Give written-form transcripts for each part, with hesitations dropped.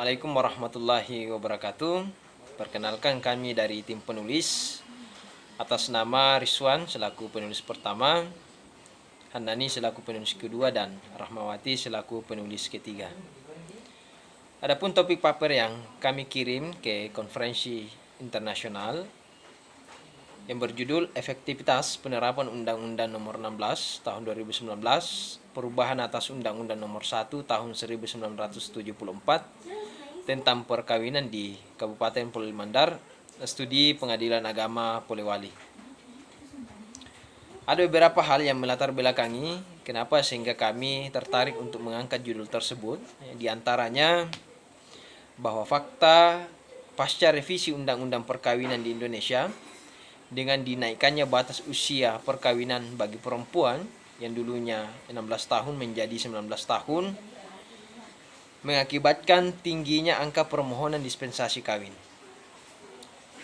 Assalamualaikum warahmatullahi wabarakatuh. Perkenalkan, kami dari tim penulis atas nama Rizwan selaku penulis pertama, Handani selaku penulis kedua, dan Rahmawati selaku penulis ketiga. Adapun topik paper yang kami kirim ke konferensi internasional yang berjudul Efektivitas Penerapan Undang-Undang Nomor 16 Tahun 2019, Perubahan atas Undang-Undang Nomor 1 Tahun 1974 tentang perkawinan di Kabupaten Polewali Mandar, studi Pengadilan Agama Polewali. Ada beberapa hal yang melatar belakangi kenapa sehingga kami tertarik untuk mengangkat judul tersebut. Di antaranya bahwa fakta pasca revisi Undang-Undang Perkawinan di Indonesia dengan dinaikkannya batas usia perkawinan bagi perempuan yang dulunya 16 tahun menjadi 19 tahun mengakibatkan tingginya angka permohonan dispensasi kawin.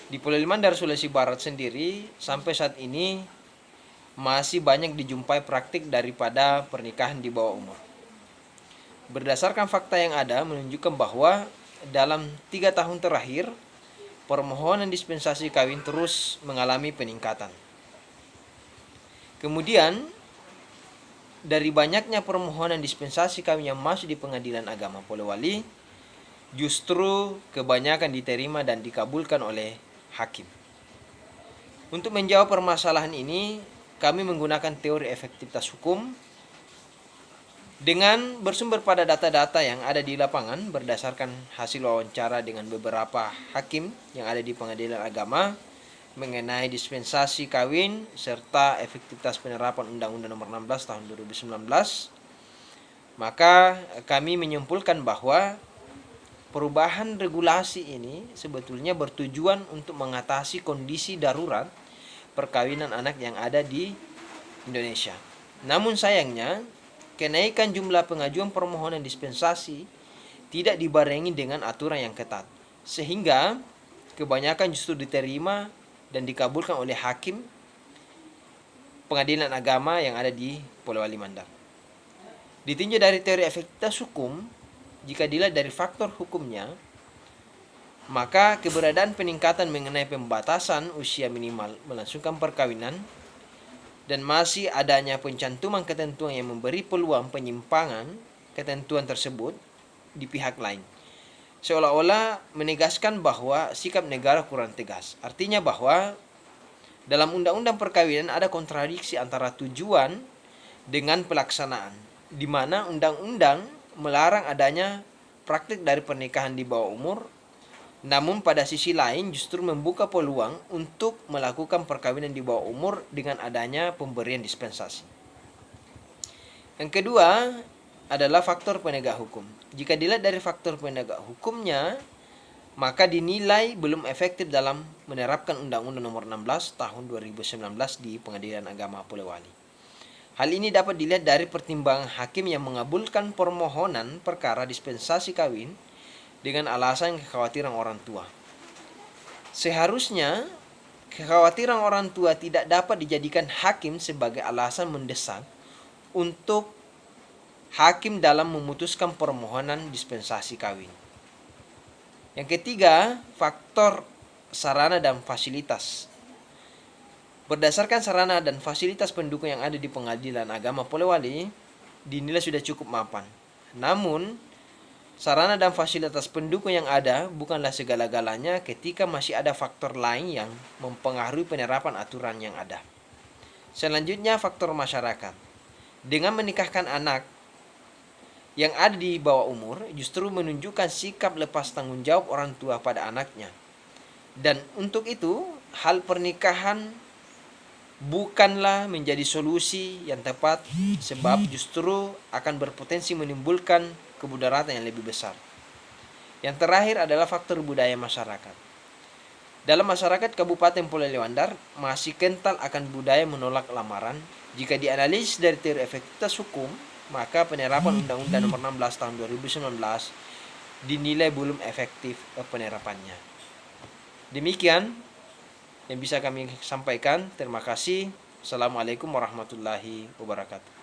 Di Polewali Mandar, Sulawesi Barat sendiri sampai saat ini masih banyak dijumpai praktik daripada pernikahan di bawah umur. Berdasarkan fakta yang ada menunjukkan bahwa dalam 3 tahun terakhir permohonan dispensasi kawin terus mengalami peningkatan. Kemudian, dari banyaknya permohonan dispensasi kawin yang masuk di Pengadilan Agama Polewali, justru kebanyakan diterima dan dikabulkan oleh hakim. Untuk menjawab permasalahan ini, kami menggunakan teori efektivitas hukum dengan bersumber pada data-data yang ada di lapangan berdasarkan hasil wawancara dengan beberapa hakim yang ada di Pengadilan Agama mengenai dispensasi kawin serta efektivitas penerapan Undang-Undang Nomor 16 Tahun 2019. Maka kami menyimpulkan bahwa perubahan regulasi ini sebetulnya bertujuan untuk mengatasi kondisi darurat perkawinan anak yang ada di Indonesia. Namun sayangnya, kenaikan jumlah pengajuan permohonan dispensasi tidak dibarengi dengan aturan yang ketat, sehingga kebanyakan justru diterima dan dikabulkan oleh hakim Pengadilan Agama yang ada di Polewali Mandar. Ditinjau dari teori efektivitas hukum, jika dilihat dari faktor hukumnya, maka keberadaan peningkatan mengenai pembatasan usia minimal melangsungkan perkawinan dan masih adanya pencantuman ketentuan yang memberi peluang penyimpangan ketentuan tersebut di pihak lain, seolah-olah menegaskan bahwa sikap negara kurang tegas. Artinya bahwa dalam undang-undang perkawinan ada kontradiksi antara tujuan dengan pelaksanaan, di mana undang-undang melarang adanya praktik dari pernikahan di bawah umur, namun pada sisi lain justru membuka peluang untuk melakukan perkawinan di bawah umur dengan adanya pemberian dispensasi. Yang kedua adalah faktor penegak hukum. Jika dilihat dari faktor penegak hukumnya, maka dinilai belum efektif dalam menerapkan Undang-Undang Nomor 16 Tahun 2019 di Pengadilan Agama Polewali. Hal ini dapat dilihat dari pertimbangan hakim yang mengabulkan permohonan perkara dispensasi kawin dengan alasan kekhawatiran orang tua. Seharusnya kekhawatiran orang tua tidak dapat dijadikan hakim sebagai alasan mendesak untuk hakim dalam memutuskan permohonan dispensasi kawin. Yang ketiga, faktor sarana dan fasilitas. Berdasarkan sarana dan fasilitas pendukung yang ada di Pengadilan Agama Polewali dinilai sudah cukup mapan. Namun, sarana dan fasilitas pendukung yang ada bukanlah segala-galanya ketika masih ada faktor lain yang mempengaruhi penerapan aturan yang ada. Selanjutnya, faktor masyarakat. Dengan menikahkan anak yang ada di bawah umur justru menunjukkan sikap lepas tanggung jawab orang tua pada anaknya. Dan untuk itu, hal pernikahan bukanlah menjadi solusi yang tepat sebab justru akan berpotensi menimbulkan kemudaratan yang lebih besar. Yang terakhir adalah faktor budaya masyarakat. Dalam masyarakat Kabupaten Polewali Mandar masih kental akan budaya menolak lamaran. Jika dianalisis dari teori efektivitas hukum, maka penerapan Undang-Undang Nomor 16 Tahun 2019 dinilai belum efektif penerapannya. Demikian yang bisa kami sampaikan. Terima kasih. Assalamualaikum warahmatullahi wabarakatuh.